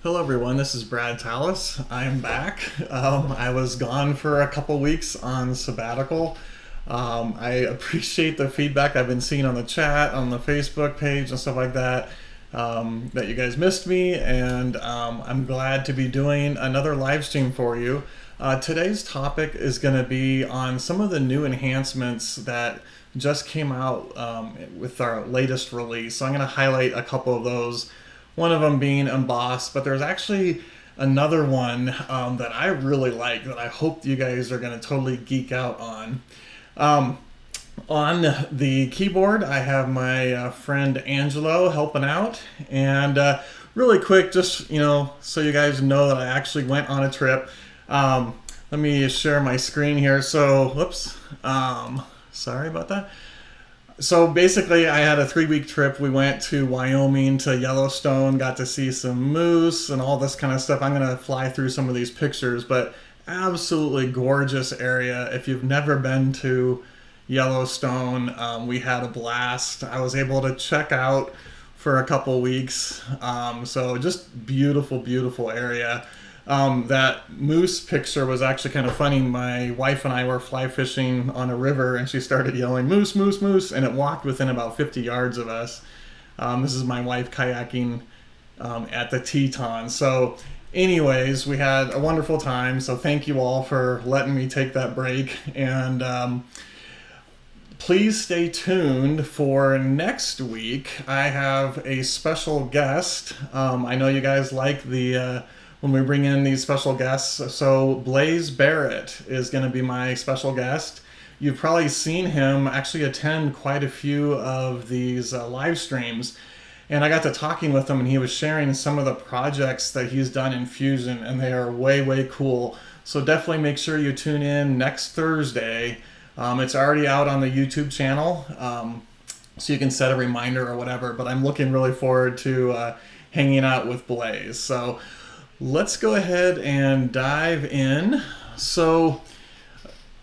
Hello everyone, this is Brad Tallis. I'm back. I was gone for a couple weeks on sabbatical. I appreciate the feedback I've been seeing on the chat, on the Facebook page and stuff like that, that you guys missed me, and I'm glad to be doing another live stream for you. Today's topic is going to be on some of the new enhancements that just came out with our latest release. So I'm going to highlight a couple of those. One of them being Emboss, but there's actually another one that I really like that I hope you guys are going to totally geek out on. On the keyboard, I have my friend Angelo helping out. And really quick, just so you guys know that I actually went on a trip. Let me share my screen here. So, whoops, sorry about that. So basically, I had a 3-week trip. We went to Wyoming, to Yellowstone, got to see some moose and all this kind of stuff. I'm going to fly through some of these pictures, but absolutely gorgeous area. If you've never been to Yellowstone, we had a blast. I was able to check out for a couple weeks. So just beautiful, beautiful area. That moose picture was actually kind of funny. My wife and I were fly fishing on a river and she started yelling, "Moose, moose, moose," and it walked within about 50 yards of us. This is my wife kayaking at the Teton. So anyways, we had a wonderful time. So thank you all for letting me take that break. And please stay tuned for next week. I have a special guest. I know you guys like the when we bring in these special guests. So Blaze Barrett is going to be my special guest. You've probably seen him actually attend quite a few of these live streams. And I got to talking with him and he was sharing some of the projects that he's done in Fusion, and they are way, way cool. So definitely make sure you tune in next Thursday. It's already out on the YouTube channel, so you can set a reminder or whatever, but I'm looking really forward to hanging out with Blaze. So let's go ahead and dive in. So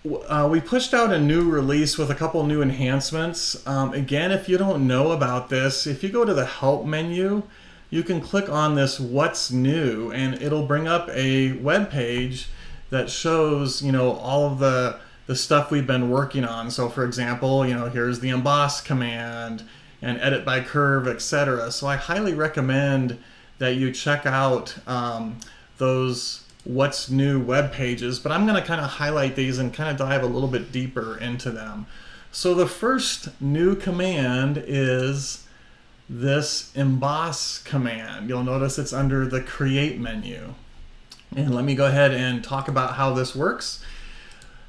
we pushed out a new release with a couple new enhancements. Again, if you don't know about this, if you go to the help menu, you can click on this what's new and it'll bring up a web page that shows all of the stuff we've been working on. So for example, here's the emboss command and edit by curve, etc. So I highly recommend that you check out those what's new web pages, but I'm going to kind of highlight these and kind of dive a little bit deeper into them. So the first new command is this emboss command. You'll notice it's under the create menu. And let me go ahead and talk about how this works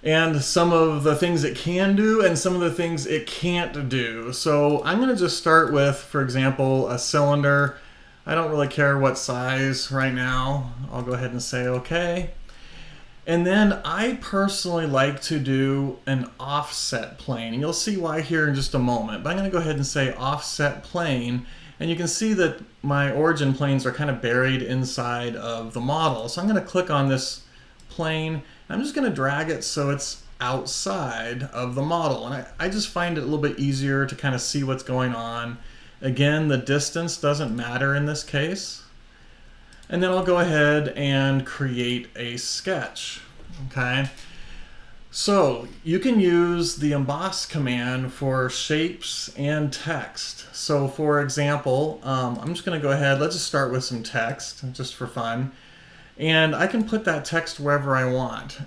and some of the things it can do and some of the things it can't do. So I'm going to just start with, for example, a cylinder. I don't really care what size right now. I'll go ahead and say okay. And then I personally like to do an offset plane. And you'll see why here in just a moment. But I'm going to go ahead and say offset plane. And you can see that my origin planes are kind of buried inside of the model. So I'm going to click on this plane. I'm just going to drag it so it's outside of the model. And I just find it a little bit easier to kind of see what's going on. Again, the distance doesn't matter in this case. And then I'll go ahead and create a sketch. Okay. So you can use the emboss command for shapes and text. So for example, I'm just going to go ahead, let's just start with some text just for fun. And I can put that text wherever I want.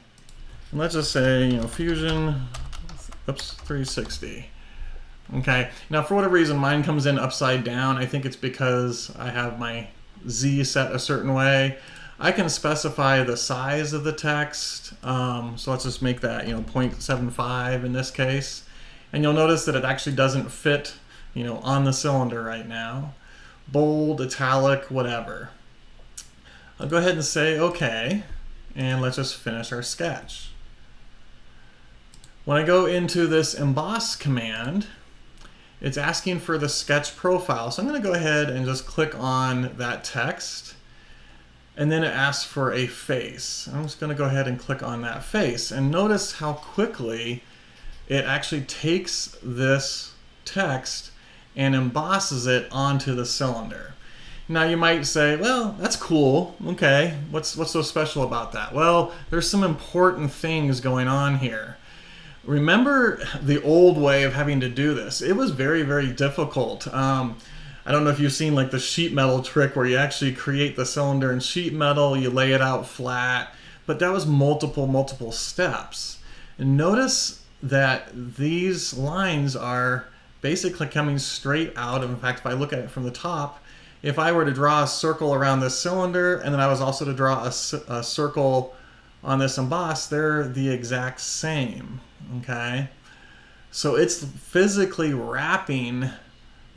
And let's just say, Fusion, 360. Okay, now for whatever reason mine comes in upside down. I think it's because I have my Z set a certain way. I can specify the size of the text. So let's just make that 0.75 in this case. And you'll notice that it actually doesn't fit on the cylinder right now. Bold, italic, whatever. I'll go ahead and say okay, and let's just finish our sketch. When I go into this emboss command, it's asking for the sketch profile. So I'm going to go ahead and just click on that text. And then it asks for a face. I'm just going to go ahead and click on that face. And notice how quickly it actually takes this text and embosses it onto the cylinder. Now you might say, well, that's cool. Okay, what's so special about that? Well, there's some important things going on here. Remember the old way of having to do this. It was very, very difficult. I don't know if you've seen like the sheet metal trick where you actually create the cylinder in sheet metal, you lay it out flat, but that was multiple steps. And notice that these lines are basically coming straight out. In fact, if I look at it from the top, if I were to draw a circle around this cylinder and then I was also to draw a circle on this emboss, they're the exact same, okay? So it's physically wrapping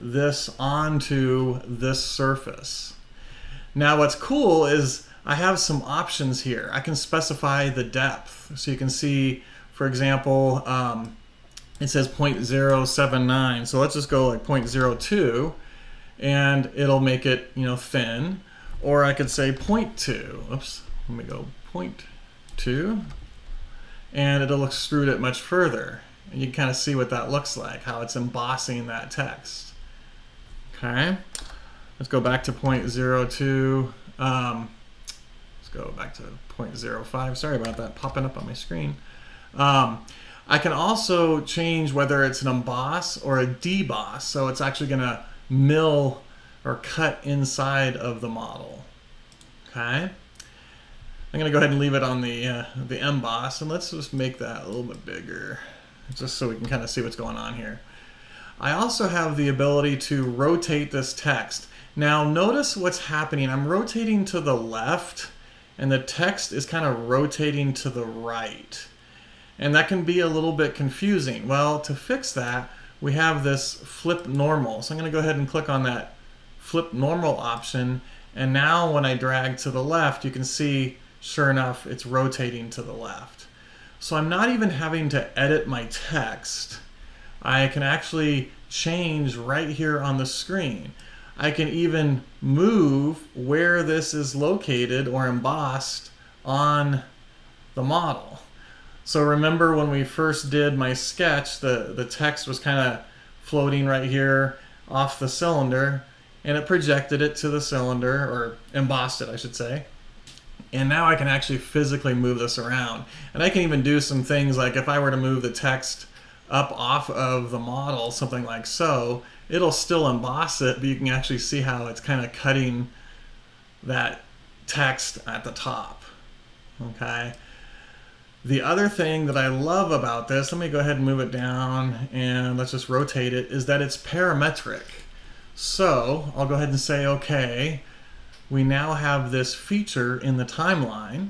this onto this surface. Now what's cool is I have some options here. I can specify the depth. So you can see, for example, it says 0.079. So let's just go like 0.02 and it'll make it, you know, thin. Or I could say 0.2. Oops, let me go 0.2 and it'll extrude it much further. And you can kind of see what that looks like, how it's embossing that text. Okay, let's go back to 0.02. Let's go back to 0.05. Sorry about that popping up on my screen. I can also change whether it's an emboss or a deboss. So it's actually going to mill or cut inside of the model. Okay, I'm going to go ahead and leave it on the emboss, and let's just make that a little bit bigger, just so we can kind of see what's going on here. I also have the ability to rotate this text. Now notice what's happening. I'm rotating to the left and the text is kind of rotating to the right. And that can be a little bit confusing. Well, to fix that, we have this flip normal. So I'm going to go ahead and click on that flip normal option. And now when I drag to the left, you can see, sure enough, it's rotating to the left. So I'm not even having to edit my text. I can actually change right here on the screen. I can even move where this is located or embossed on the model. So remember when we first did my sketch, the text was kind of floating right here off the cylinder, and it projected it to the cylinder, or embossed it, I should say. And now I can actually physically move this around. And I can even do some things like if I were to move the text up off of the model, something like so, it'll still emboss it, but you can actually see how it's kind of cutting that text at the top. Okay. The other thing that I love about this, let me go ahead and move it down and let's just rotate it, is that it's parametric. So I'll go ahead and say okay. We now have this feature in the timeline.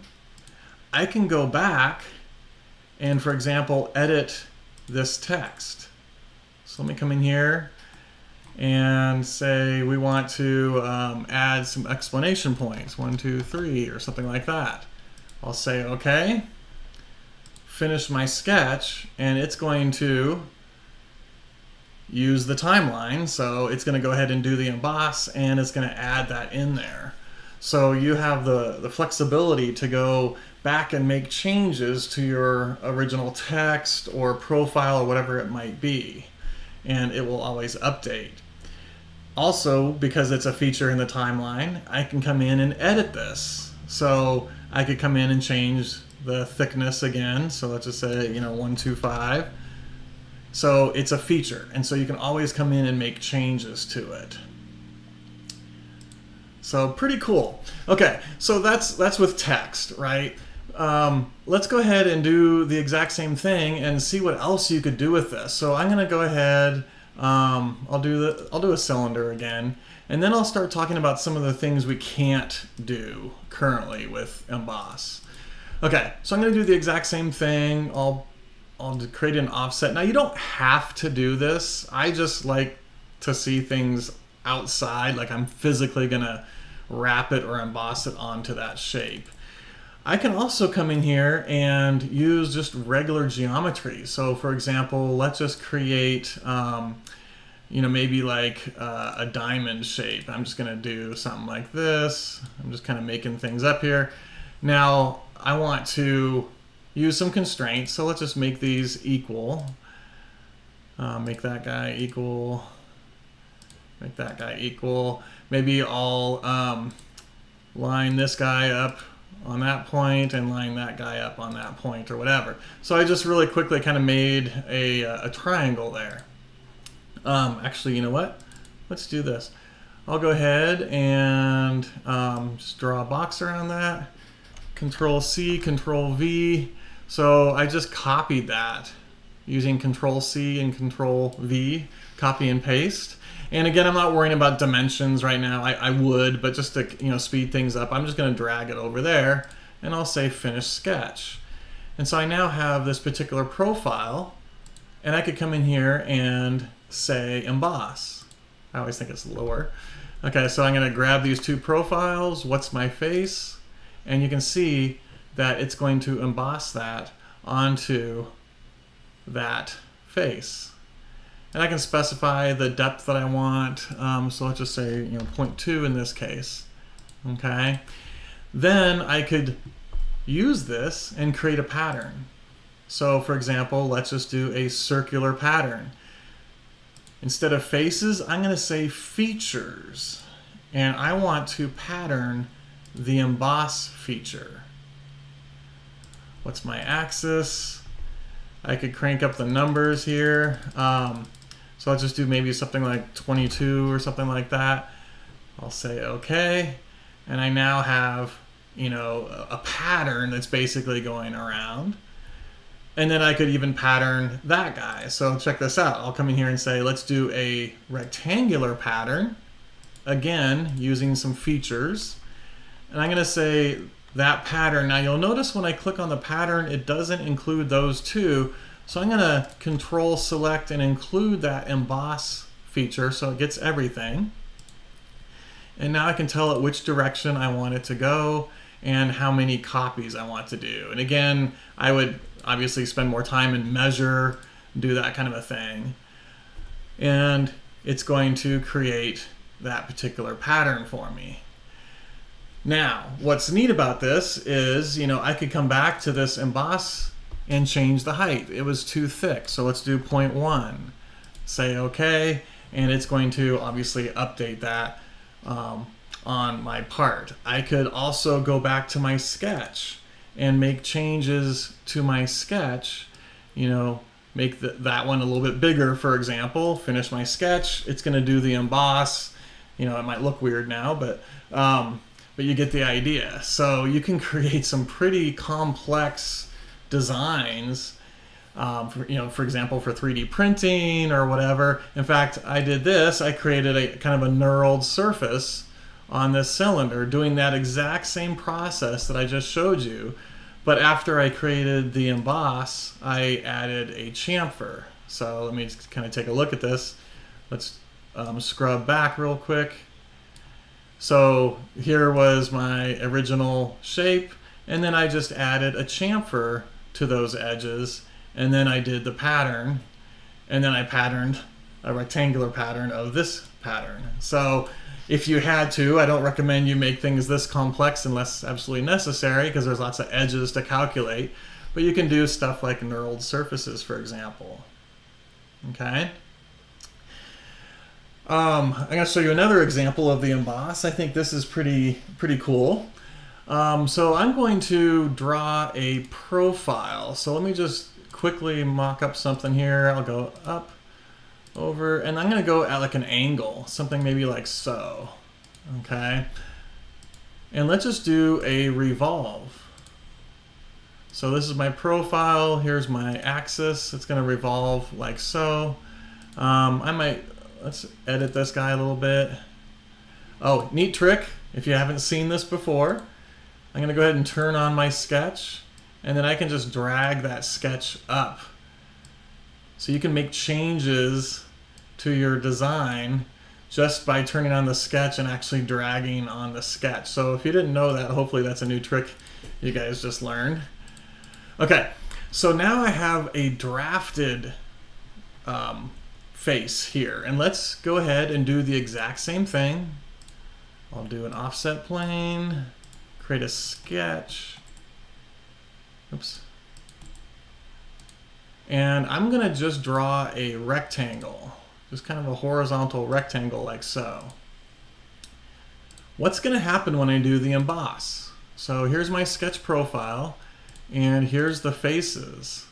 I can go back and, for example, edit this text. So let me come in here and say we want to add some explanation points, 1, 2, 3, or something like that. I'll say okay, finish my sketch, and it's going to use the timeline. So it's going to go ahead and do the emboss, and it's going to add that in there. So you have the flexibility to go back and make changes to your original text or profile or whatever it might be, and it will always update. Also, because it's a feature in the timeline, I can come in and edit this. So I could come in and change the thickness again. So let's just say, 125. So it's a feature, and so you can always come in and make changes to it. So pretty cool. Okay, so that's with text, right? Let's go ahead and do the exact same thing and see what else you could do with this. So I'm going to go ahead. I'll do a cylinder again, and then I'll start talking about some of the things we can't do currently with Emboss. Okay, so I'm going to do the exact same thing. I'll create an offset. Now you don't have to do this. I just like to see things outside, like I'm physically going to wrap it or emboss it onto that shape. I can also come in here and use just regular geometry. So for example, let's just create, maybe like a diamond shape. I'm just going to do something like this. I'm just kind of making things up here. Now I want to use some constraints. So let's just make these equal. Make that guy equal. Make that guy equal. maybe I'll line this guy up on that point and line that guy up on that point or whatever. So I just really quickly kind of made a triangle there. Actually, you know what? Let's do this. I'll go ahead and just draw a box around that. Control C, Control V. So I just copied that using Control C and Control V, copy and paste. And again, I'm not worrying about dimensions right now. I would, but just to speed things up, I'm just going to drag it over there, and I'll say Finish Sketch. And so I now have this particular profile, and I could come in here and say Emboss. I always think it's lower. Okay, so I'm going to grab these two profiles. What's my face? And you can see that it's going to emboss that onto that face. And I can specify the depth that I want. So let's just say 0.2 in this case. Okay. Then I could use this and create a pattern. So for example, let's just do a circular pattern. Instead of faces, I'm going to say features. And I want to pattern the emboss feature. What's my axis? I could crank up the numbers here. So I'll just do maybe something like 22 or something like that. I'll say OK. And I now have, a pattern that's basically going around. And then I could even pattern that guy. So check this out. I'll come in here and say, let's do a rectangular pattern. Again, using some features. And I'm going to say that pattern. Now you'll notice when I click on the pattern, it doesn't include those two. So I'm going to Control Select and include that emboss feature so it gets everything. And now I can tell it which direction I want it to go and how many copies I want to do. And again, I would obviously spend more time and measure, do that kind of a thing. And it's going to create that particular pattern for me. Now, what's neat about this is, I could come back to this emboss and change the height. It was too thick, so let's do 0.1. Say OK, and it's going to obviously update that on my part. I could also go back to my sketch and make changes to my sketch, make that one a little bit bigger, for example. Finish my sketch. It's going to do the emboss. It might look weird now, but you get the idea. So you can create some pretty complex designs, for example, for 3D printing or whatever. In fact, I did this. I created a kind of a knurled surface on this cylinder, doing that exact same process that I just showed you. But after I created the emboss, I added a chamfer. So let me just kind of take a look at this. Let's scrub back real quick. So here was my original shape, and then I just added a chamfer to those edges, and then I did the pattern, and then I patterned a rectangular pattern of this pattern. So if you had to, I don't recommend you make things this complex unless absolutely necessary, because there's lots of edges to calculate, but you can do stuff like knurled surfaces, for example. Okay. I'm going to show you another example of the emboss. I think this is pretty cool. So I'm going to draw a profile. So let me just quickly mock up something here. I'll go up, over, and I'm going to go at like an angle, something maybe like so. Okay. And let's just do a revolve. So this is my profile. Here's my axis. It's going to revolve like so. Let's edit this guy a little bit. Oh, neat trick. If you haven't seen this before, I'm going to go ahead and turn on my sketch, and then I can just drag that sketch up. So you can make changes to your design just by turning on the sketch and actually dragging on the sketch. So if you didn't know that, hopefully that's a new trick you guys just learned. Okay, so now I have a drafted face here, and let's go ahead and do the exact same thing. I'll do an offset plane, create a sketch. Oops. And I'm going to just draw a rectangle, just kind of a horizontal rectangle like so. what's going to happen when I do the emboss? So here's my sketch profile, and here's the faces.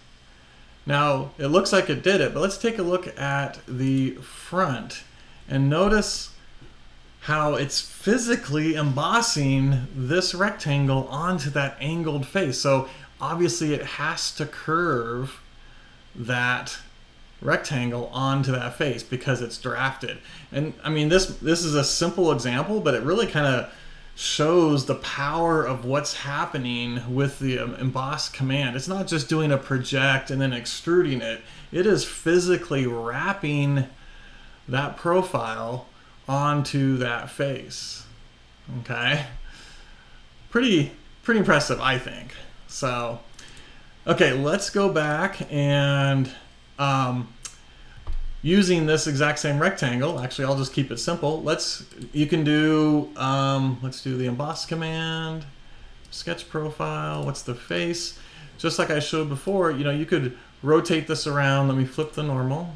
Now, it looks like it did it, but let's take a look at the front and notice how it's physically embossing this rectangle onto that angled face. So obviously it has to curve that rectangle onto that face because it's drafted. And I mean, this is a simple example, but it really kind of shows the power of what's happening with the emboss command. It's not just doing a project and then extruding it. It is physically wrapping that profile onto that face. Okay, pretty impressive, I think. So okay, let's go back and using this exact same rectangle, actually I'll just keep it simple. You can do, let's do the emboss command, sketch profile, what's the face? Just like I showed before, you know, you could rotate this around. Let me flip the normal.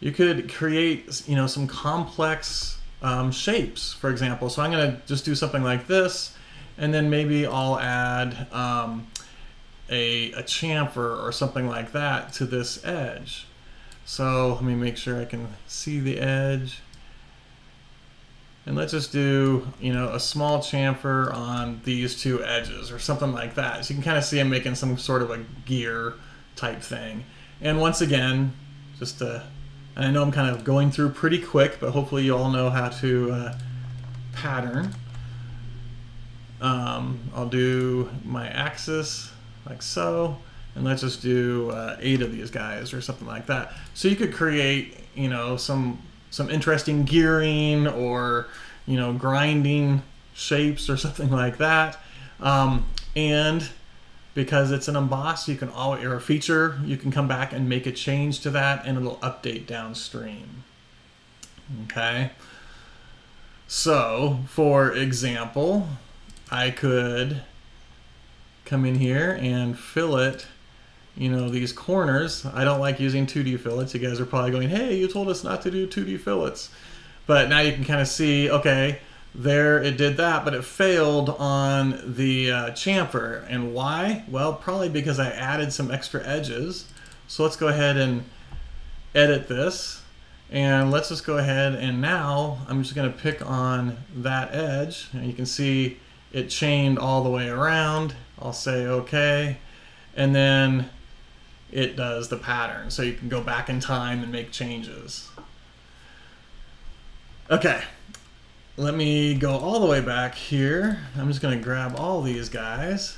You could create, you know, some complex shapes, for example. So I'm gonna just do something like this, and then maybe I'll add a chamfer or something like that to this edge. So let me make sure I can see the edge. And let's just do, you know, a small chamfer on these two edges or something like that. So you can kind of see I'm making some sort of a gear type thing. And once again, just and I know I'm kind of going through pretty quick, but hopefully you all know how to pattern. I'll do my axis like so. And let's just do 8 of these guys or something like that. So you could create, you know, some interesting gearing or, you know, grinding shapes or something like that. And because it's an emboss, you can always, or a feature, you can come back and make a change to that, and it'll update downstream. Okay. So, for example, I could come in here and fillet, you know, these corners. I don't like using 2D fillets. You guys are probably going, hey, you told us not to do 2D fillets. But now you can kind of see, okay, there it did that, but it failed on the chamfer. And why? Well, probably because I added some extra edges. So let's go ahead and edit this. And let's just go ahead, and now I'm just going to pick on that edge. And you can see it chained all the way around. I'll say okay. And then it does the pattern. So you can go back in time and make changes. Okay, let me go all the way back here. I'm just going to grab all these guys.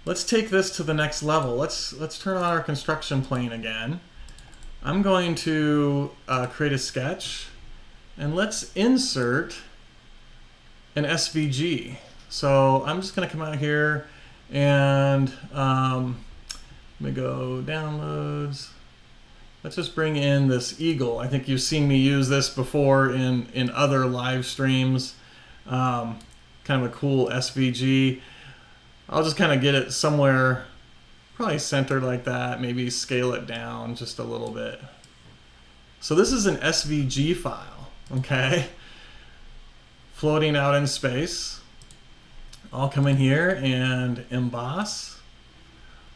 Let's take this to the next level. Let's turn on our construction plane again. I'm going to create a sketch, and let's insert an SVG. So I'm just going to come out here and let me go downloads. Let's just bring in this eagle. I think you've seen me use this before in other live streams. Kind of a cool SVG. I'll just kind of get it somewhere, probably centered like that, maybe scale it down just a little bit. So this is an SVG file, okay? Floating out in space. I'll come in here and emboss.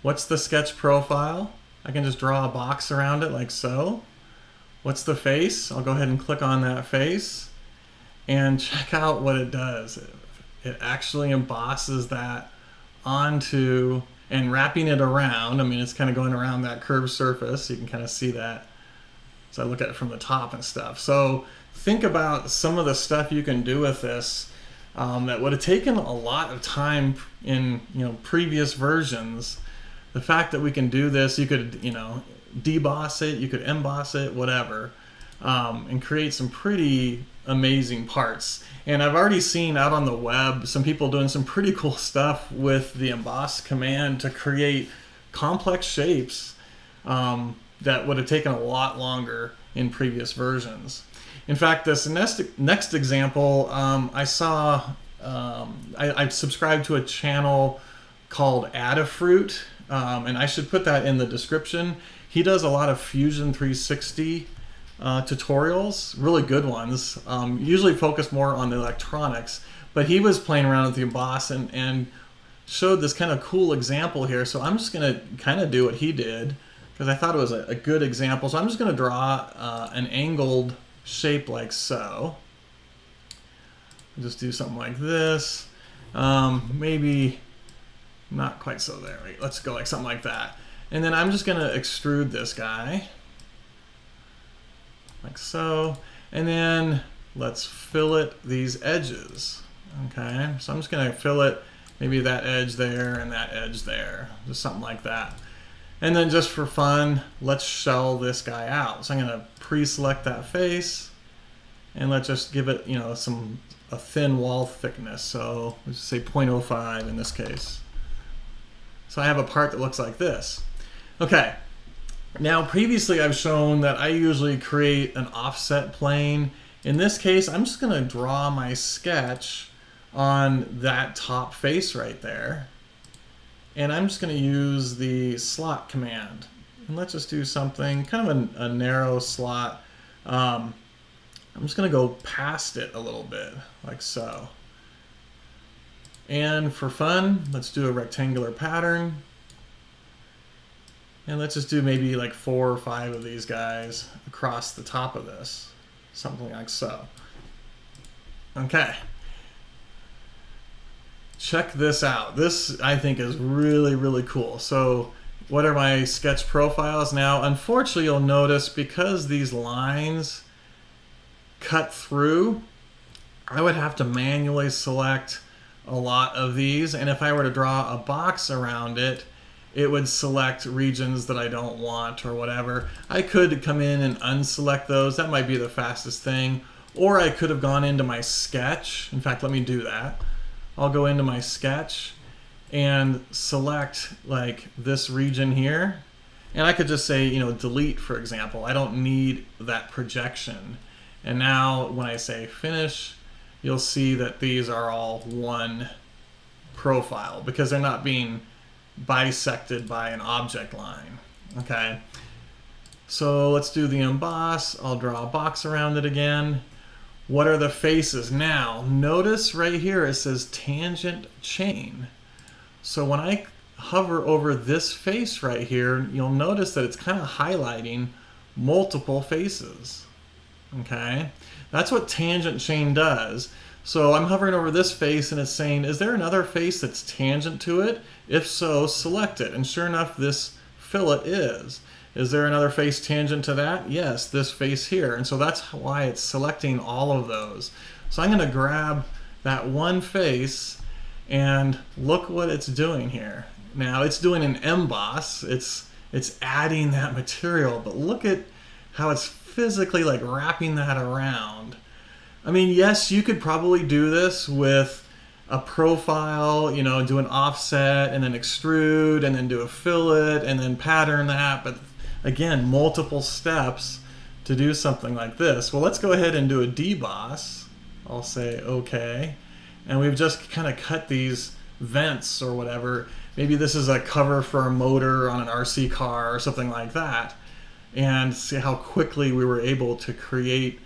What's the sketch profile? I can just draw a box around it like so. What's the face? I'll go ahead and click on that face and check out what it does. It actually embosses that onto and wrapping it around. I mean, it's kind of going around that curved surface. You can kind of see that as I look at it from the top and stuff. So think about some of the stuff you can do with this that would have taken a lot of time in, you know, previous versions. The fact that we can do this, you could, you know, deboss it, you could emboss it, whatever, and create some pretty amazing parts. And I've already seen out on the web some people doing some pretty cool stuff with the emboss command to create complex shapes that would have taken a lot longer in previous versions. In fact, this next example, I saw, I subscribed to a channel called Adafruit, and I should put that in the description. He does a lot of Fusion 360 tutorials, really good ones, usually focus more on the electronics, but he was playing around with the emboss and showed this kind of cool example here. So I'm just going to kind of do what he did because I thought it was a good example. So I'm just going to draw an angled shape like so. I'll just do something like this. Maybe not quite so there. Wait, let's go like something like that. And then I'm just going to extrude this guy like so. And then let's fillet these edges. Okay, so I'm just going to fillet maybe that edge there and that edge there, just something like that. And then just for fun, let's shell this guy out. So I'm going to pre-select that face and let's just give it, you know, a thin wall thickness. So let's just say 0.05 in this case. So I have a part that looks like this. Okay, now previously I've shown that I usually create an offset plane. In this case, I'm just going to draw my sketch on that top face right there. And I'm just going to use the slot command. And let's just do something, kind of a narrow slot. I'm just going to go past it a little bit, like so. And for fun, let's do a rectangular pattern. And let's just do maybe like 4 or 5 of these guys across the top of this. Something like so. Okay. Check this out. This, I think, is really, really cool. So what are my sketch profiles now? Unfortunately, you'll notice because these lines cut through, I would have to manually select a lot of these. And if I were to draw a box around it, it would select regions that I don't want or whatever. I could come in and unselect those. That might be the fastest thing. Or I could have gone into my sketch. In fact, let me do that. I'll go into my sketch and select like this region here. And I could just say, you know, delete, for example. I don't need that projection. And now when I say finish, you'll see that these are all one profile because they're not being bisected by an object line. Okay. So let's do the emboss. I'll draw a box around it again. What are the faces? Now, notice right here it says tangent chain. So when I hover over this face right here, you'll notice that it's kind of highlighting multiple faces. Okay? That's what tangent chain does. So I'm hovering over this face and it's saying, is there another face that's tangent to it? If so, select it. And sure enough, this fillet is. Is there another face tangent to that? Yes, this face here. And so that's why it's selecting all of those. So I'm going to grab that one face and look what it's doing here. Now it's doing an emboss. It's adding that material, but look at how it's physically like wrapping that around. I mean, yes, you could probably do this with a profile, you know, do an offset and then extrude and then do a fillet and then pattern that, but again, multiple steps to do something like this. Well, let's go ahead and do a deboss. I'll say okay. And we've just kind of cut these vents or whatever. Maybe this is a cover for a motor on an RC car or something like that. And see how quickly we were able to create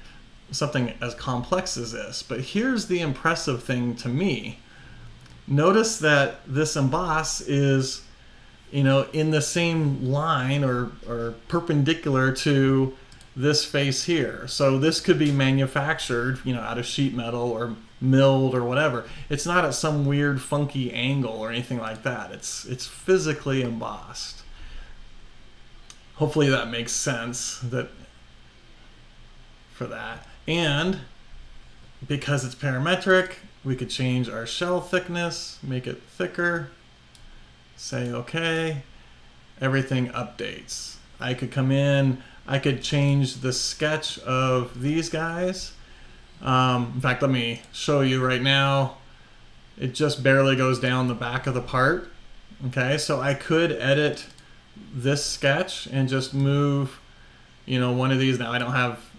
something as complex as this. But here's the impressive thing to me. Notice that this emboss is, you know, in the same line or perpendicular to this face here. So this could be manufactured, you know, out of sheet metal or milled or whatever. It's not at some weird funky angle or anything like that. It's physically embossed. Hopefully that makes sense for that. And because it's parametric, we could change our shell thickness, make it thicker, say okay, everything updates. I could come in, I could change the sketch of these guys. In fact, let me show you right now. It just barely goes down the back of the part. Okay, so I could edit this sketch and just move, you know, one of these. Now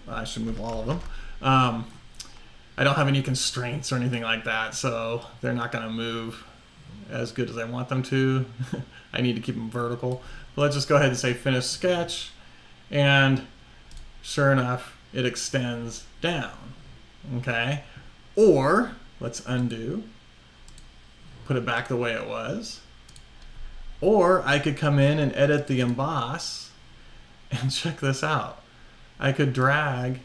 I should move all of them. I don't have any constraints or anything like that, so they're not going to move as good as I want them to. I need to keep them vertical. But let's just go ahead and say finish sketch. And sure enough, it extends down, okay? Or, let's undo, put it back the way it was. Or I could come in and edit the emboss, and check this out. I could drag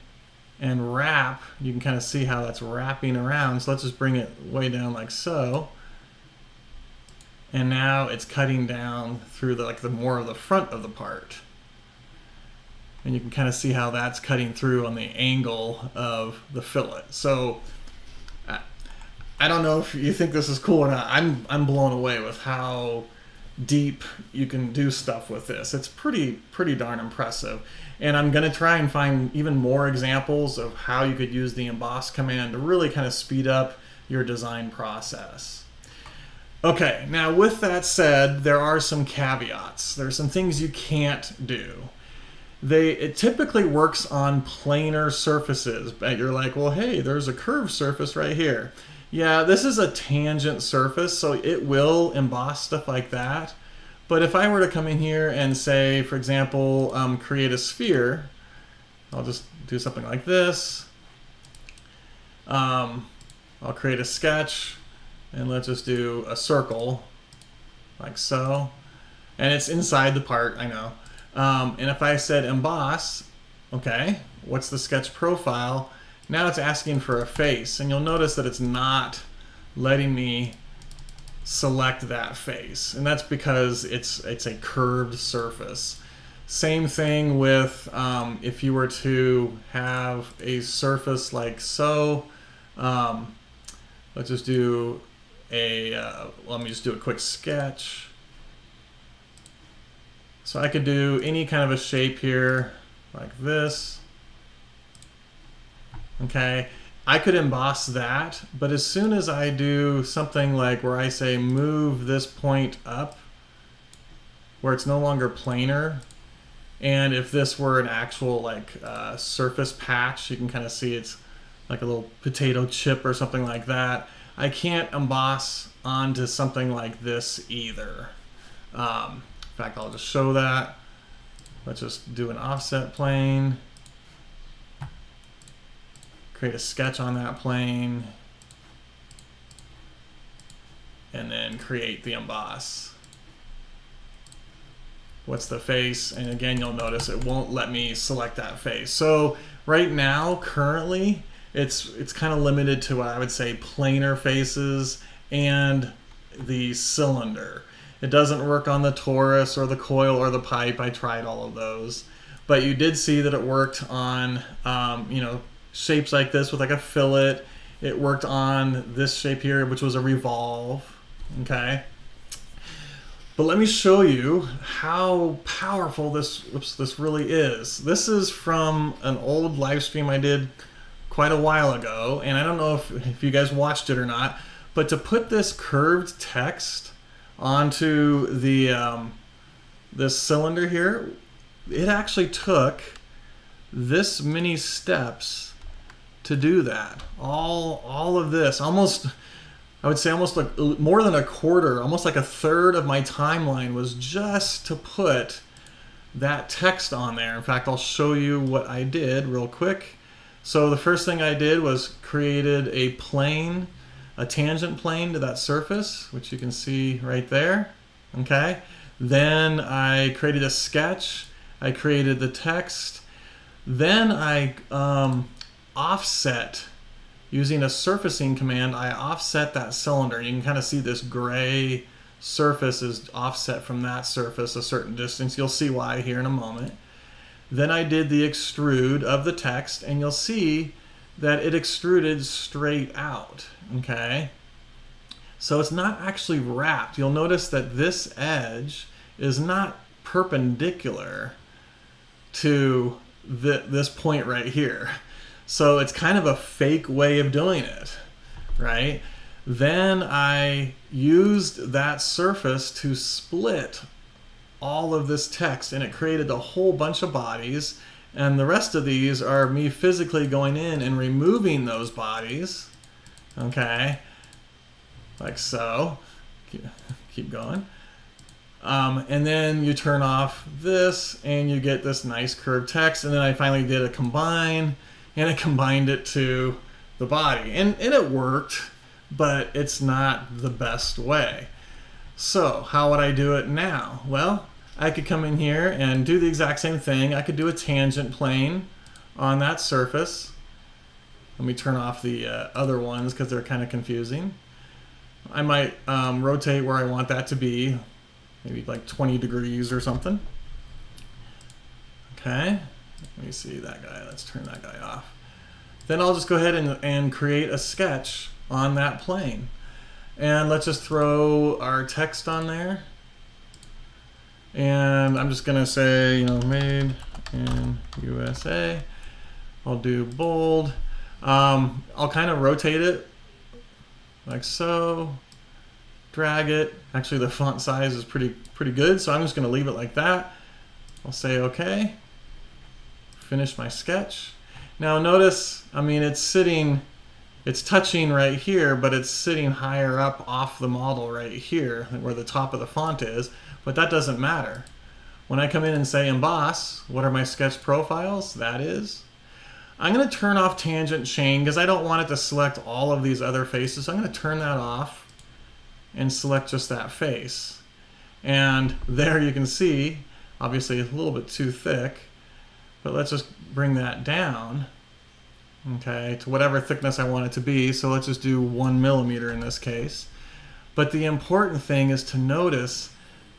and wrap. You can kind of see how that's wrapping around. So let's just bring it way down like so. And now it's cutting down through the more of the front of the part. And you can kind of see how that's cutting through on the angle of the fillet. So I don't know if you think this is cool or not. I'm blown away with how deep you can do stuff with this. It's pretty darn impressive. And I'm going to try and find even more examples of how you could use the emboss command to really kind of speed up your design process. Okay, now with that said, there are some caveats. There's some things you can't do. It typically works on planar surfaces, but you're like, well, hey, there's a curved surface right here. Yeah, this is a tangent surface, so it will emboss stuff like that. But if I were to come in here and say, for example, create a sphere, I'll just do something like this. I'll create a sketch, and let's just do a circle, like so. And it's inside the part, I know. And if I said emboss, okay, what's the sketch profile? Now it's asking for a face, and you'll notice that it's not letting me select that face, and that's because it's a curved surface. Same thing with if you were to have a surface like so. Let's just do let me just do a quick sketch. So I could do any kind of a shape here, like this. Okay, I could emboss that, but as soon as I do something like where I say move this point up, where it's no longer planar, and if this were an actual surface patch, you can kind of see it's like a little potato chip or something like that. I can't emboss onto something like this either. In fact, I'll just show that. Let's just do an offset plane. Create a sketch on that plane, and then create the emboss. What's the face? And again, you'll notice it won't let me select that face. So right now, currently, it's kind of limited to what I would say planar faces and the cylinder. It doesn't work on the torus or the coil or the pipe. I tried all of those, but you did see that it worked on shapes like this with like a fillet. It worked on this shape here, which was a revolve. Okay, but let me show you how powerful this really is. This is from an old live stream I did quite a while ago, and I don't know if you guys watched it or not, but to put this curved text onto the this cylinder here, it actually took this many steps to do that. All of this, almost, I would say almost like more than a quarter, almost like a third of my timeline was just to put that text on there. In fact, I'll show you what I did real quick. So the first thing I did was created a plane, a tangent plane to that surface, which you can see right there. Okay. Then I created a sketch. I created the text. Then I offset, using a surfacing command, I offset that cylinder. You can kind of see this gray surface is offset from that surface a certain distance. You'll see why here in a moment. Then I did the extrude of the text, and you'll see that it extruded straight out. Okay, so it's not actually wrapped. You'll notice that this edge is not perpendicular to this point right here. So it's kind of a fake way of doing it, right? Then I used that surface to split all of this text, and it created a whole bunch of bodies, and the rest of these are me physically going in and removing those bodies, okay, like so. Keep going. And then you turn off this and you get this nice curved text. And then I finally did a combine, and I combined it to the body. And it worked, but it's not the best way. So how would I do it now? Well, I could come in here and do the exact same thing. I could do a tangent plane on that surface. Let me turn off the other ones because they're kind of confusing. I might rotate where I want that to be, maybe like 20 degrees or something. Okay, let me see that guy. Let's turn that guy off. Then I'll just go ahead and create a sketch on that plane. And let's just throw our text on there. And I'm just gonna say, made in USA. I'll do bold. I'll kind of rotate it like so, drag it. Actually, the font size is pretty good, so I'm just gonna leave it like that. I'll say okay, finish my sketch. Now notice, it's touching right here, but it's sitting higher up off the model right here, where the top of the font is, but that doesn't matter. When I come in and say emboss, what are my sketch profiles? That is. I'm going to turn off tangent chain because I don't want it to select all of these other faces. So I'm going to turn that off and select just that face. And there you can see, obviously a little bit too thick, but let's just bring that down, okay, to whatever thickness I want it to be. So let's just do 1 millimeter in this case. But the important thing is to notice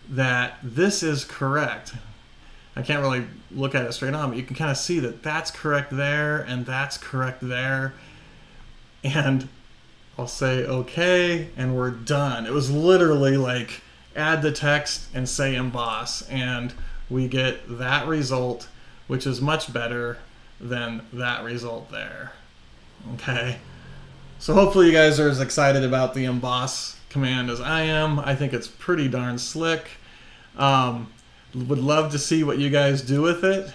that this is correct. I can't really look at it straight on, but you can kind of see that that's correct there and that's correct there. And I'll say okay, and we're done. It was literally like add the text and say emboss, and we get that result, which is much better than that result there. Okay, so hopefully you guys are as excited about the emboss command as I am. I think it's pretty darn slick. Would love to see what you guys do with it.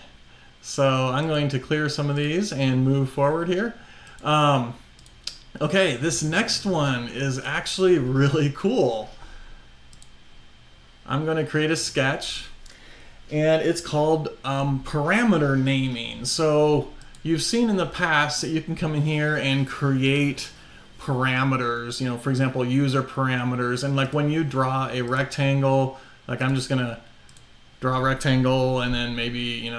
So I'm going to clear some of these and move forward here. Okay, this next one is actually really cool. I'm going to create a sketch, and it's called parameter naming. So you've seen in the past that you can come in here and create parameters, for example, user parameters. And like when you draw a rectangle, like I'm just gonna draw a rectangle and then maybe,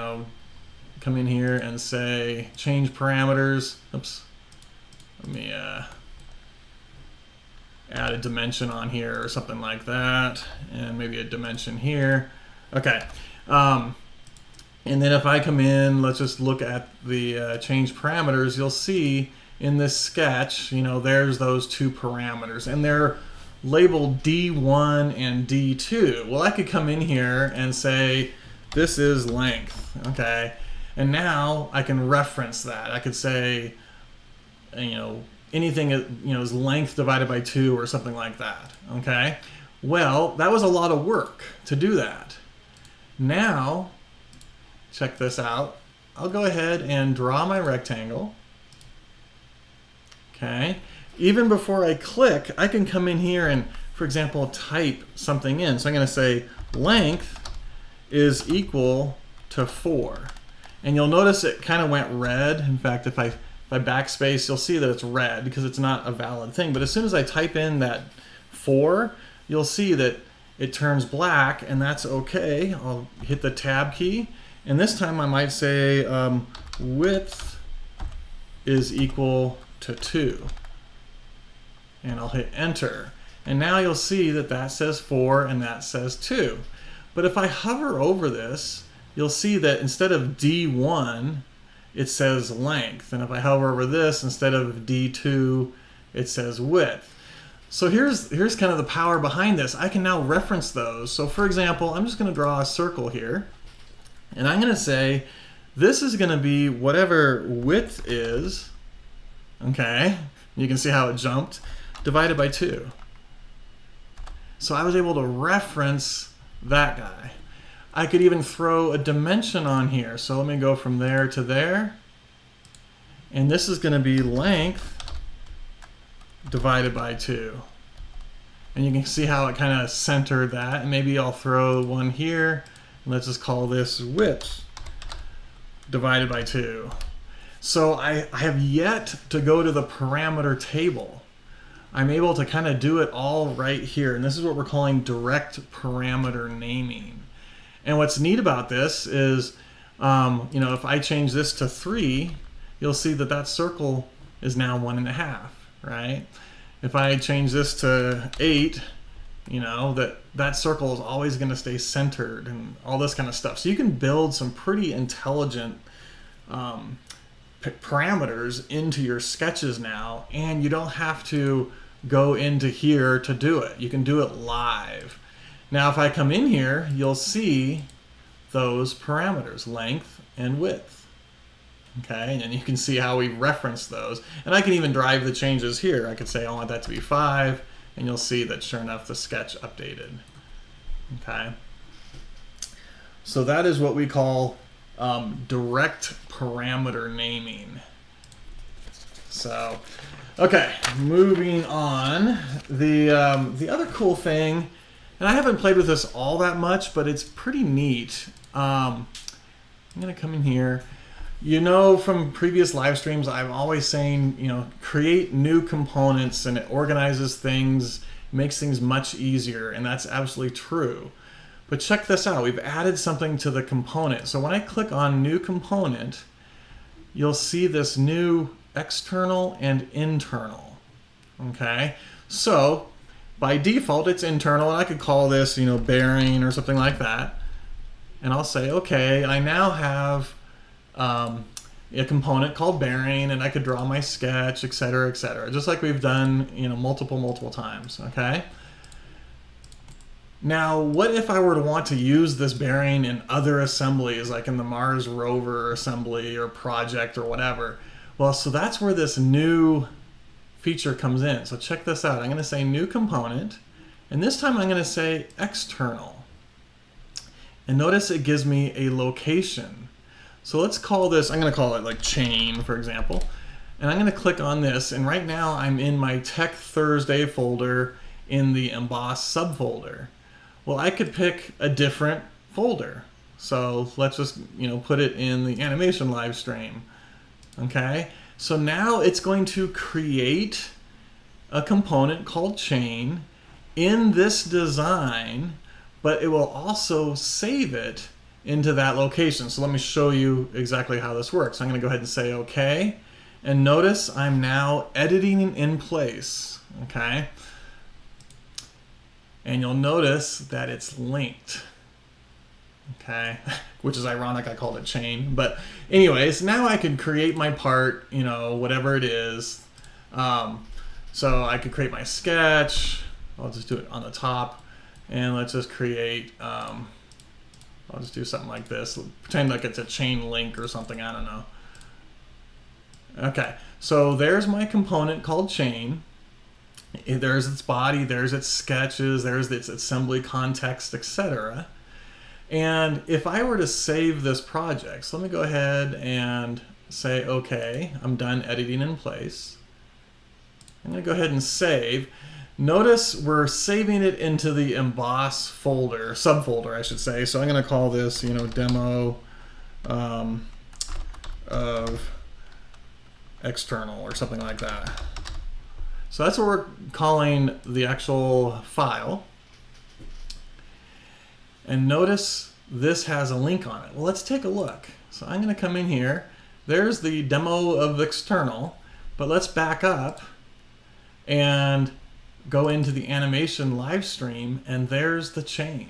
come in here and say change parameters. Oops. Let me add a dimension on here or something like that, and maybe a dimension here. Okay. And then if I come in, let's just look at the change parameters, you'll see in this sketch, there's those two parameters, and they're labeled D1 and D2. Well, I could come in here and say, this is length, okay? And now I can reference that. I could say, anything, is length divided by 2 or something like that, okay? Well, that was a lot of work to do that. Now, check this out. I'll go ahead and draw my rectangle, okay? Even before I click, I can come in here and, for example, type something in. So I'm going to say length is equal to 4. And you'll notice it kind of went red. In fact, if I backspace, you'll see that it's red because it's not a valid thing. But as soon as I type in that 4, you'll see that it turns black, and that's okay. I'll hit the tab key. And this time I might say width is equal to 2. And I'll hit enter. And now you'll see that that says 4 and that says 2. But if I hover over this, you'll see that instead of D1, it says length. And if I hover over this, instead of D2, it says width. So here's kind of the power behind this. I can now reference those. So for example, I'm just going to draw a circle here. And I'm going to say, this is going to be whatever width is, okay? You can see how it jumped, divided by 2. So I was able to reference that guy. I could even throw a dimension on here. So let me go from there to there. And this is going to be length divided by 2. And you can see how it kind of centered that. And maybe I'll throw one here. And let's just call this width divided by 2. So I have yet to go to the parameter table. I'm able to kind of do it all right here. And this is what we're calling direct parameter naming. And what's neat about this is, you know, if I change this to 3, you'll see that that circle is now 1.5, right? If I change this to 8, you know, that circle is always going to stay centered and all this kind of stuff. So you can build some pretty intelligent parameters into your sketches now, and you don't have to go into here to do it. You can do it live. Now if I come in here, you'll see those parameters, length and width. Okay, and you can see how we reference those. And I can even drive the changes here. I could say I want that to be 5, and you'll see that sure enough the sketch updated. Okay, so that is what we call direct parameter naming. So, okay, moving on. The other cool thing, and I haven't played with this all that much, but it's pretty neat. I'm gonna come in here. You know, from previous live streams, I'm always saying, you know, create new components and it organizes things, makes things much easier, and that's absolutely true. But check this out, we've added something to the component. So when I click on new component, you'll see this new external and internal, okay? So by default, it's internal, and I could call this, you know, bearing or something like that. And I'll say, okay, I now have a component called bearing, and I could draw my sketch, etc., etc., just like we've done, you know, multiple times, okay? Now, what if I were to want to use this bearing in other assemblies, like in the Mars rover assembly or project or whatever? Well, so that's where this new feature comes in. So check this out. I'm going to say new component, and this time I'm going to say external. And notice it gives me a location. So let's call this, I'm going to call it like chain, for example. And I'm going to click on this, and right now I'm in my Tech Thursday folder in the Emboss subfolder. Well, I could pick a different folder. So let's just, you know, put it in the animation live stream. Okay, so now it's going to create a component called chain in this design, but it will also save it into that location. So let me show you exactly how this works. I'm going to go ahead and say OK, and notice I'm now editing in place. Okay, and you'll notice that it's linked. Okay, which is ironic, I called it chain. But anyways, now I can create my part, you know, whatever it is. So I could create my sketch. I'll just do it on the top. And let's just create, I'll just do something like this. Pretend like it's a chain link or something, I don't know. Okay, so there's my component called chain. There's its body, there's its sketches, there's its assembly context, etc. And if I were to save this project, so let me go ahead and say, okay, I'm done editing in place. I'm going to go ahead and save. Notice we're saving it into the Emboss folder, subfolder, I should say. So I'm going to call this, you know, demo of external or something like that. So that's what we're calling the actual file. And notice this has a link on it. Well, let's take a look. So I'm going to come in here. There's the demo of external, but let's back up and go into the animation live stream, and there's the chain.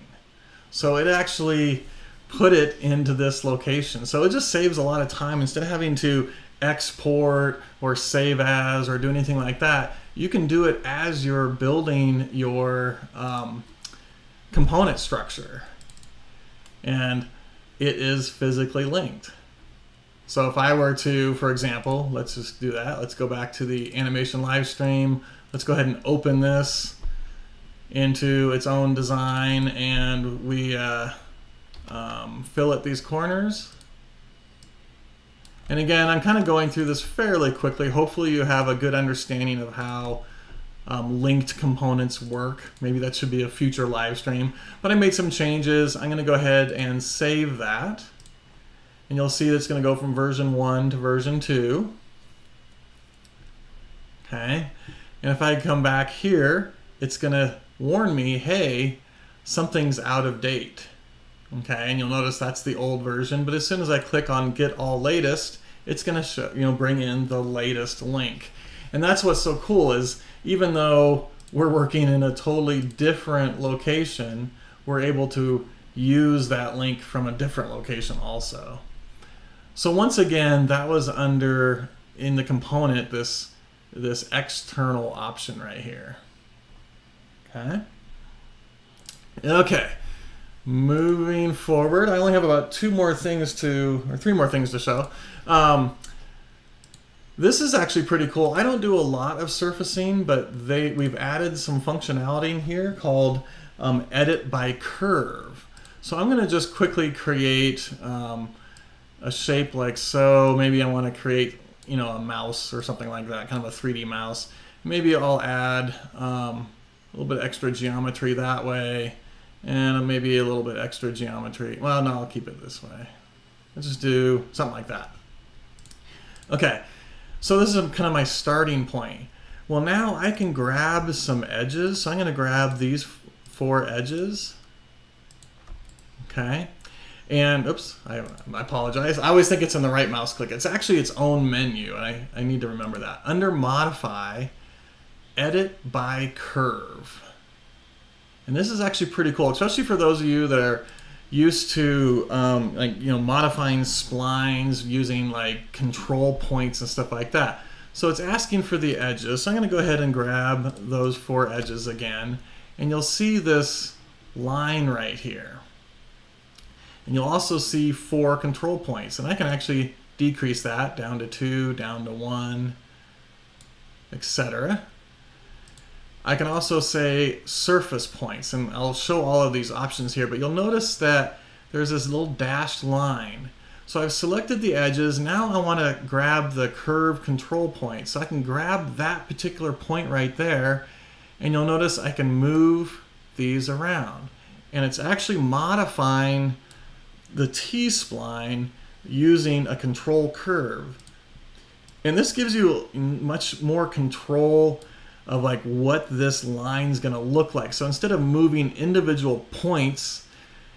So it actually put it into this location. So it just saves a lot of time. Instead of having to export or save as or do anything like that, you can do it as you're building your component structure, and it is physically linked. So if I were to, for example, let's just do that. Let's go back to the animation live stream. Let's go ahead and open this into its own design, and we fillet these corners. And again, I'm kind of going through this fairly quickly. Hopefully you have a good understanding of how linked components work. Maybe that should be a future live stream. But I made some changes. I'm going to go ahead and save that. And you'll see it's going to go from version 1 to version 2. Okay. And if I come back here, it's going to warn me, hey, something's out of date. Okay, and you'll notice that's the old version, but as soon as I click on Get All Latest, it's going to show, bring in the latest link. And that's what's so cool is even though we're working in a totally different location, we're able to use that link from a different location also. So once again, that was under, in the component, this external option right here. Okay. Okay. Moving forward, I only have about three more things to show. This is actually pretty cool. I don't do a lot of surfacing, but we've added some functionality in here called Edit by Curve. So I'm going to just quickly create a shape like so. Maybe I want to create a mouse or something like that, kind of a 3D mouse. Maybe I'll add a little bit extra geometry that way. And maybe a little bit extra geometry. Well, no, I'll keep it this way. Let's just do something like that. Okay, so this is kind of my starting point. Well, now I can grab some edges. So I'm going to grab these 4 edges. Okay, and oops, I apologize. I always think it's in the right mouse click. It's actually its own menu, and I need to remember that. Under Modify, Edit by Curve. And this is actually pretty cool, especially for those of you that are used to modifying splines using like control points and stuff like that. So it's asking for the edges. So I'm going to go ahead and grab those 4 edges again, and you'll see this line right here. And you'll also see 4 control points, and I can actually decrease that down to 2, down to 1, etc. I can also say surface points, and I'll show all of these options here, but you'll notice that there's this little dashed line. So I've selected the edges. Now I want to grab the curve control point. So I can grab that particular point right there, and you'll notice I can move these around. And it's actually modifying the T-spline using a control curve. And this gives you much more control of like what this line's going to look like. So instead of moving individual points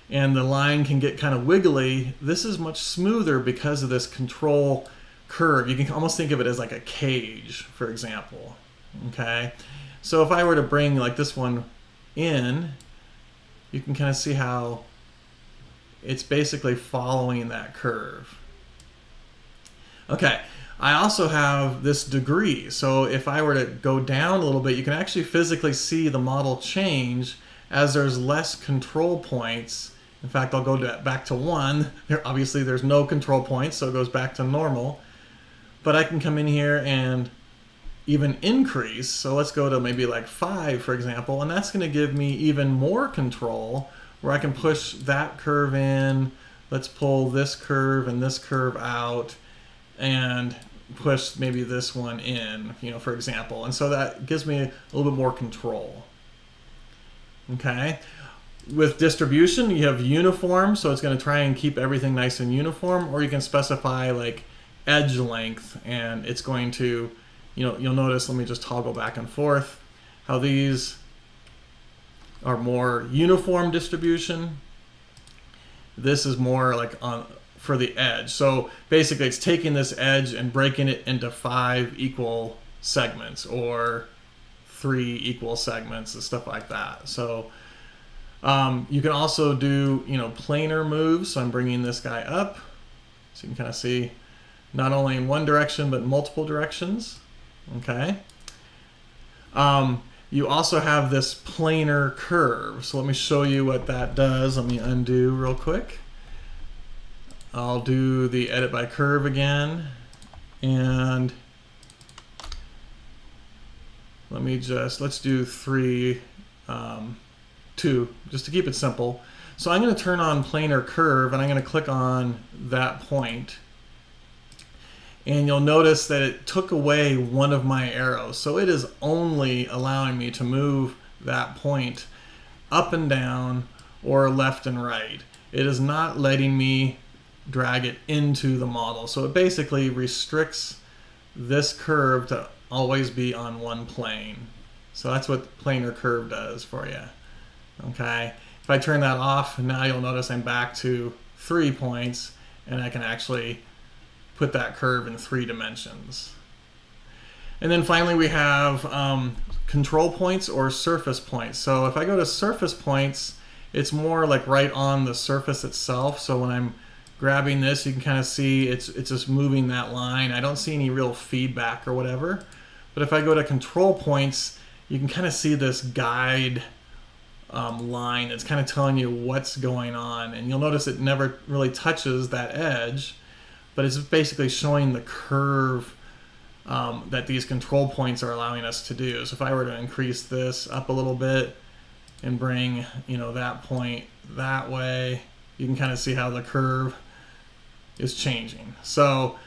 and the line can get kind of wiggly, this is much smoother because of this control curve. You can almost think of it as like a cage, for example. Okay, so if I were to bring like this one in, you can kind of see how it's basically following that curve. Okay, I also have this degree. So if I were to go down a little bit, you can actually physically see the model change as there's less control points. In fact, I'll go back to 1. Obviously, there's no control points, so it goes back to normal. But I can come in here and even increase. So let's go to maybe like 5, for example, and that's going to give me even more control where I can push that curve in. Let's pull this curve and this curve out and push maybe this one in, for example. And so that gives me a little bit more control. Okay. With distribution, you have uniform, so it's going to try and keep everything nice and uniform, or you can specify like edge length, and it's going to, you'll notice, let me just toggle back and forth, how these are more uniform distribution. This is more like for the edge. So basically it's taking this edge and breaking it into 5 equal segments or 3 equal segments and stuff like that. So you can also do planar moves. So I'm bringing this guy up so you can kind of see not only in one direction but multiple directions. Okay. You also have this planar curve. So let me show you what that does. Let me undo real quick. I'll do the edit by curve again, and let's do 3, 2, just to keep it simple. So I'm going to turn on planar curve, and I'm going to click on that point. and you'll notice that it took away one of my arrows. So it is only allowing me to move that point up and down or left and right. It is not letting me drag it into the model. So it basically restricts this curve to always be on one plane. So that's what planar curve does for you. Okay, if I turn that off, now you'll notice I'm back to 3 points, and I can actually put that curve in 3 dimensions. And then finally we have control points or surface points. So if I go to surface points, it's more like right on the surface itself. So when I'm grabbing this, you can kind of see it's just moving that line. I don't see any real feedback or whatever. But if I go to control points, you can kind of see this guide line that's kind of telling you what's going on. And you'll notice it never really touches that edge, but it's basically showing the curve that these control points are allowing us to do. So if I were to increase this up a little bit and bring, that point that way, you can kind of see how the curve is changing. So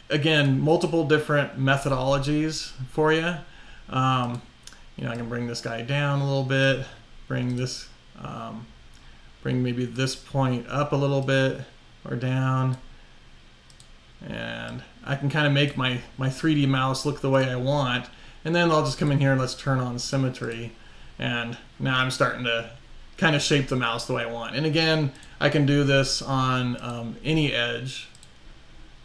again, multiple different methodologies for you. I can bring this guy down a little bit, bring this, bring maybe this point up a little bit or down, and I can kind of make my 3D mouse look the way I want. And then I'll just come in here and let's turn on symmetry, and now I'm starting to kind of shape the mouse the way I want. And again, I can do this on any edge.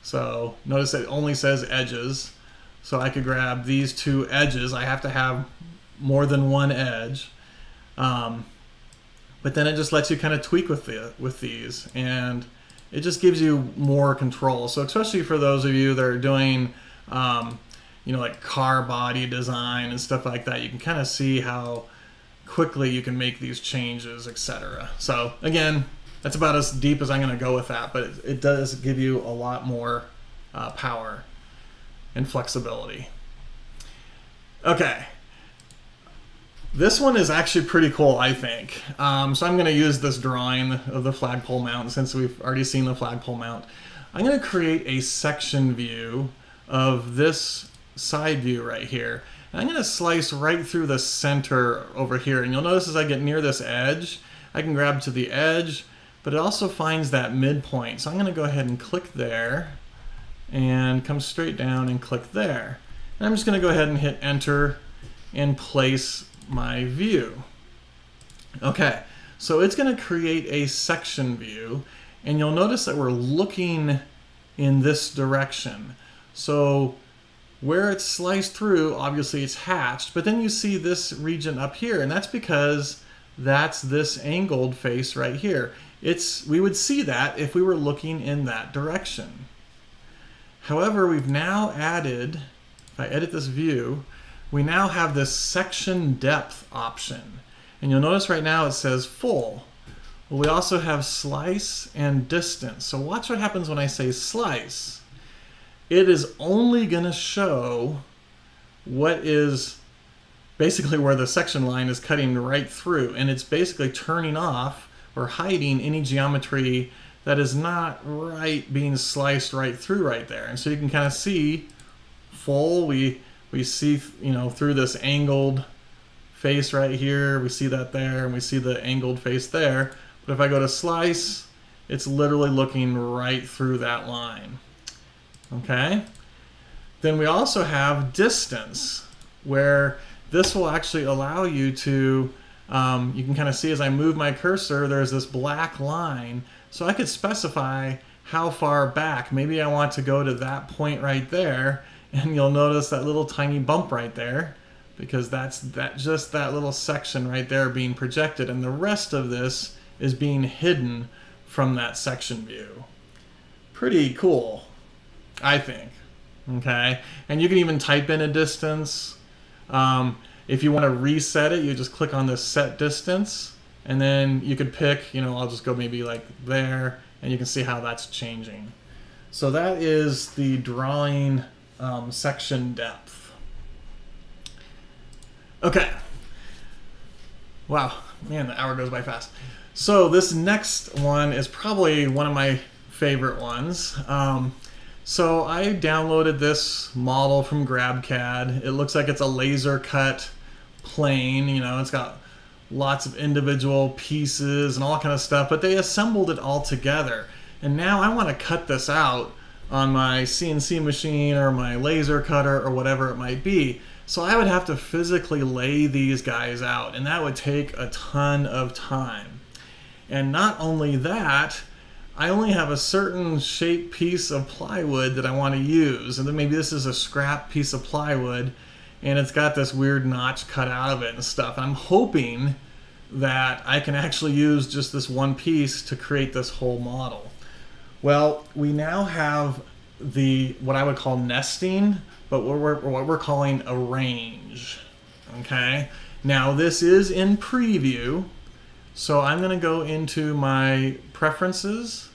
So notice it only says edges. So I could grab these 2 edges. I have to have more than one edge. But then it just lets you kind of tweak with these, and it just gives you more control. So especially for those of you that are doing like car body design and stuff like that, you can kind of see how quickly you can make these changes, etc. So again, that's about as deep as I'm going to go with that, but it does give you a lot more power and flexibility. Okay, this one is actually pretty cool, I think. So I'm going to use this drawing of the flagpole mount since we've already seen the flagpole mount. I'm going to create a section view of this side view right here. And I'm going to slice right through the center over here. And you'll notice as I get near this edge, I can grab to the edge, but it also finds that midpoint. So I'm going to go ahead and click there and come straight down and click there. And I'm just going to go ahead and hit enter and place my view. Okay, so it's going to create a section view, and you'll notice that we're looking in this direction. So where it's sliced through, obviously it's hatched, but then you see this region up here, and that's because that's this angled face right here. We would see that if we were looking in that direction. However, we've now added, if I edit this view, we now have this section depth option. And you'll notice right now it says full. Well, we also have slice and distance. So watch what happens when I say slice. It is only going to show what is basically where the section line is cutting right through. And it's basically turning off or hiding any geometry that is not right being sliced right through right there. And so you can kind of see full. We see, through this angled face right here. We see that there, and we see the angled face there. But if I go to slice, it's literally looking right through that line. Okay? Then we also have distance, where this will actually allow you to, you can kind of see as I move my cursor, there's this black line. So I could specify how far back. Maybe I want to go to that point right there, and you'll notice that little tiny bump right there, because that's just that little section right there being projected, and the rest of this is being hidden from that section view. Pretty cool, I think. Okay, and you can even type in a distance. If you want to reset it, you just click on this set distance, and then you could pick, I'll just go maybe like there, and you can see how that's changing. So that is the drawing section depth. Okay. Wow, man, the hour goes by fast. So this next one is probably one of my favorite ones. So I downloaded this model from GrabCAD. It looks like it's a laser cut plane. You know, it's got lots of individual pieces and all that kind of stuff, but they assembled it all together. And now I want to cut this out on my CNC machine or my laser cutter or whatever it might be. So I would have to physically lay these guys out, and that would take a ton of time. And not only that, I only have a certain shape piece of plywood that I want to use, and then maybe this is a scrap piece of plywood and it's got this weird notch cut out of it and stuff. I'm hoping that I can actually use just this one piece to create this whole model. Well, we now have what I would call nesting, but what we're calling arrange. Okay, now this is in preview, so I'm going to go into my preferences.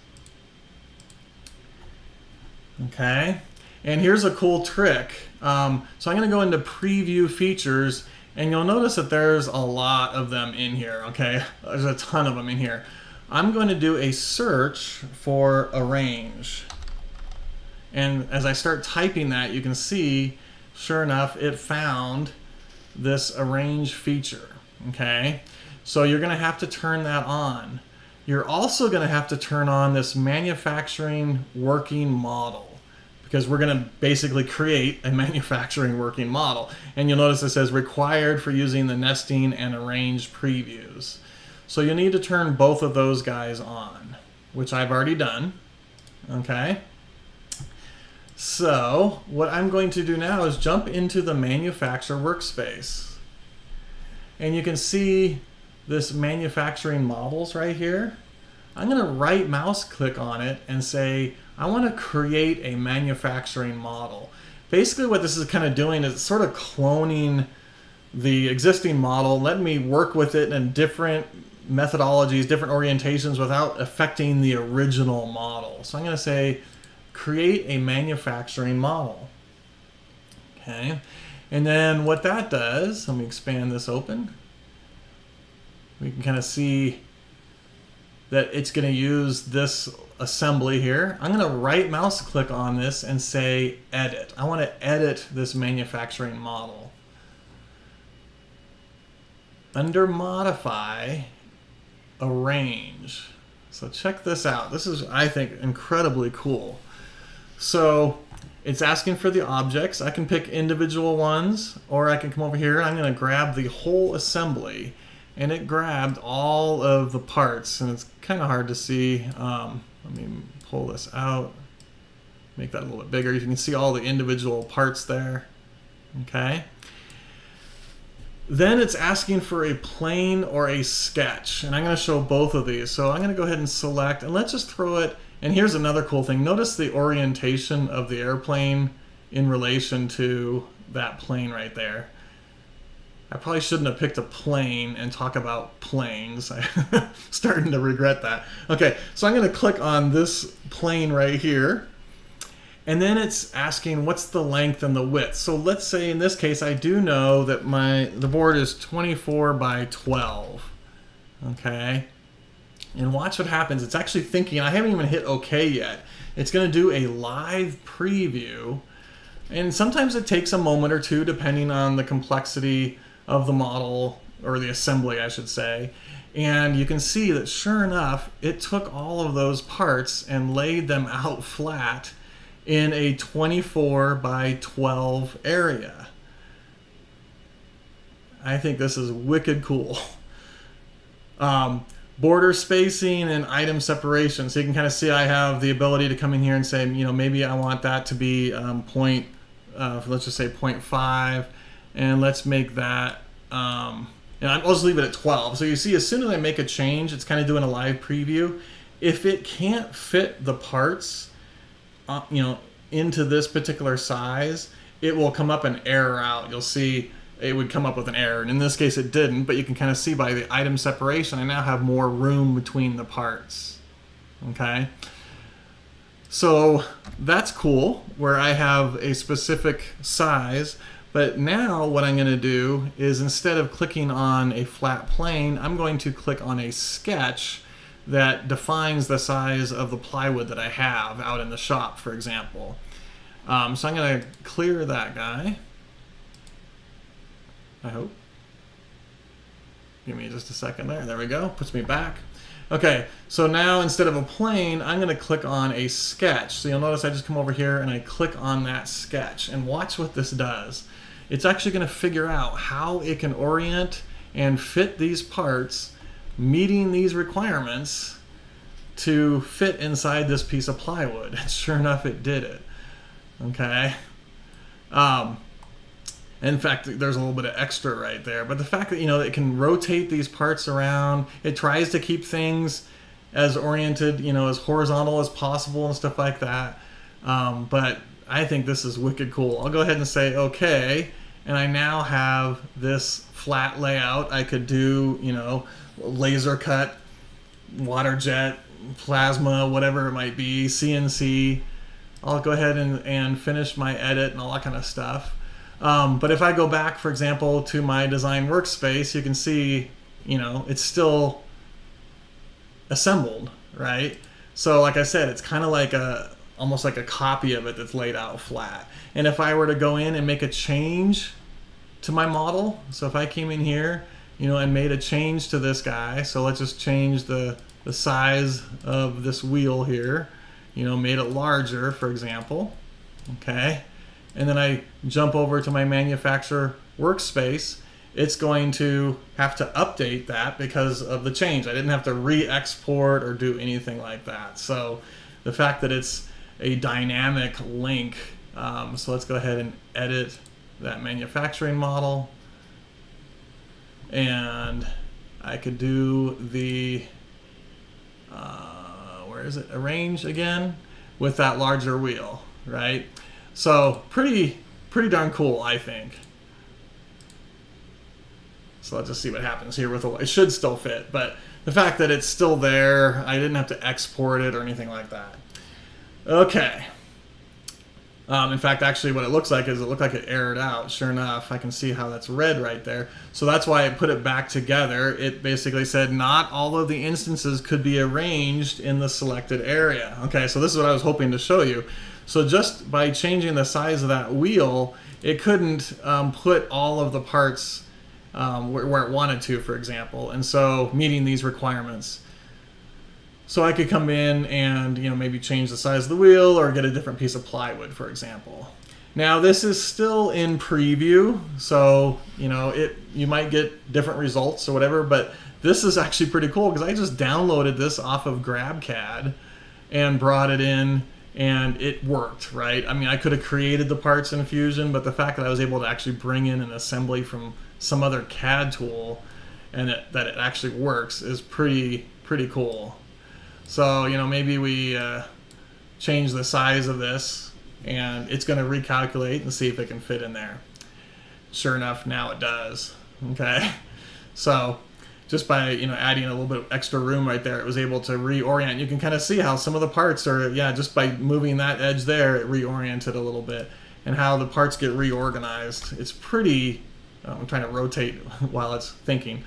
Okay, and here's a cool trick. So I'm going to go into preview features, and you'll notice that there's a lot of them in here. Okay, there's a ton of them in here. I'm going to do a search for arrange. And as I start typing that, you can see, sure enough, it found this arrange feature. Okay, so you're going to have to turn that on. You're also going to have to turn on this manufacturing working model, because we're going to basically create a manufacturing working model. And you'll notice it says required for using the nesting and arrange previews. So you need to turn both of those guys on, which I've already done. Okay. So what I'm going to do now is jump into the manufacturer workspace. And you can see this manufacturing models right here. I'm going to right mouse click on it and say, I want to create a manufacturing model. Basically what this is kind of doing is sort of cloning the existing model, letting me work with it in different methodologies, different orientations without affecting the original model. So I'm going to say, create a manufacturing model. Okay, and then what that does, let me expand this open. We can kind of see that it's going to use this assembly here. I'm going to right mouse click on this and say edit. I want to edit this manufacturing model. Under modify, arrange. So check this out. This is, I think, incredibly cool. So it's asking for the objects. I can pick individual ones, or I can come over here and I'm going to grab the whole assembly, and it grabbed all of the parts, and it's kind of hard to see. Let me pull this out, make that a little bit bigger. You can see all the individual parts there. Okay. Then it's asking for a plane or a sketch, and I'm going to show both of these. So I'm going to go ahead and select, and let's just throw it. And here's another cool thing. Notice the orientation of the airplane in relation to that plane right there. I probably shouldn't have picked a plane and talk about planes. I'm starting to regret that. Okay, so I'm going to click on this plane right here. And then it's asking what's the length and the width. So let's say in this case, I do know that the board is 24 by 12. Okay. And watch what happens. It's actually thinking, I haven't even hit OK yet. It's going to do a live preview. And sometimes it takes a moment or two depending on the complexity of the model, or the assembly, I should say. And you can see that sure enough, it took all of those parts and laid them out flat in a 24 by 12 area. I think this is wicked cool. Border spacing and item separation. So you can kind of see I have the ability to come in here and say, you know, maybe I want that to be let's just say 0.5, and let's make that, and I'll just leave it at 12. So you see, as soon as I make a change, it's kind of doing a live preview. If it can't fit the parts, you know, into this particular size, it will come up and error out. You'll see it would come up with an error, and in this case it didn't, but you can kind of see by the item separation I now have more room between the parts. Okay, so that's cool where I have a specific size. But now what I'm going to do is, instead of clicking on a flat plane, I'm going to click on a sketch that defines the size of the plywood that I have out in the shop, for example. So I'm going to clear that guy. I hope. Give me just a second there. There we go. Puts me back. Okay, so now instead of a plane, I'm going to click on a sketch. So you'll notice I just come over here and I click on that sketch. And watch what this does. It's actually going to figure out how it can orient and fit these parts, meeting these requirements to fit inside this piece of plywood. And sure enough, it did it. Okay. In fact, there's a little bit of extra right there. But the fact that, it can rotate these parts around, it tries to keep things as oriented, as horizontal as possible and stuff like that. But I think this is wicked cool. I'll go ahead and say okay. And I now have this flat layout. I could do, laser cut, water jet, plasma, whatever it might be, CNC. I'll go ahead and finish my edit and all that kind of stuff. But if I go back, for example, to my design workspace, you can see, it's still assembled, right? So like I said, it's kind of like almost like a copy of it that's laid out flat. And if I were to go in and make a change to my model, so if I came in here, and made a change to this guy, so let's just change the size of this wheel here, made it larger, for example, okay? And then I jump over to my manufacturer workspace, it's going to have to update that because of the change. I didn't have to re-export or do anything like that. So the fact that it's a dynamic link, so let's go ahead and edit that manufacturing model. And I could do the, where is it, arrange again with that larger wheel, right? So pretty darn cool, I think. So let's just see what happens here with the, it should still fit, but the fact that it's still there, I didn't have to export it or anything like that. Okay. In fact, actually what it looks like is it looked like it errored out. Sure enough, I can see how that's red right there. So that's why I put it back together. It basically said not all of the instances could be arranged in the selected area. Okay, so this is what I was hoping to show you. So just by changing the size of that wheel, it couldn't put all of the parts where it wanted to, for example, and so meeting these requirements. So I could come in and maybe change the size of the wheel or get a different piece of plywood, for example. Now this is still in preview, so you might get different results or whatever, but this is actually pretty cool because I just downloaded this off of GrabCAD and brought it in. And it worked, right? I mean, I could have created the parts in Fusion, but the fact that I was able to actually bring in an assembly from some other CAD tool and that it actually works is pretty cool. So, maybe we change the size of this and it's going to recalculate and see if it can fit in there. Sure enough, now it does. Okay. So just by adding a little bit of extra room right there, it was able to reorient. You can kind of see how some of the parts are, just by moving that edge there, it reoriented a little bit, and how the parts get reorganized. It's pretty, I'm trying to rotate while it's thinking,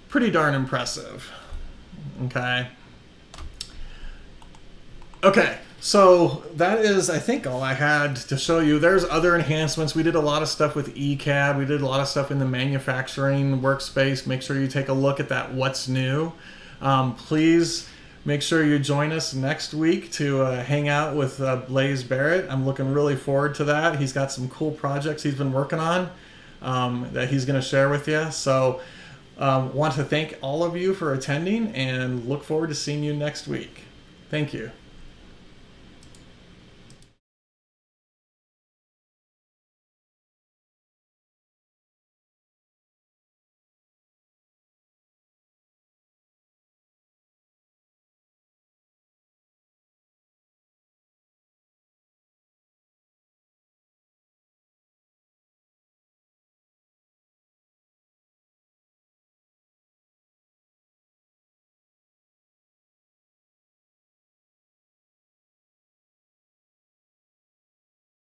pretty darn impressive. Okay. Okay, so that is, I think, all I had to show you. There's other enhancements. We did a lot of stuff with ECAD. We did a lot of stuff in the manufacturing workspace. Make sure you take a look at that what's new. Please make sure you join us next week to hang out with Blaze Barrett. I'm looking really forward to that. He's got some cool projects he's been working on that he's going to share with you. So want to thank all of you for attending and look forward to seeing you next week. Thank you.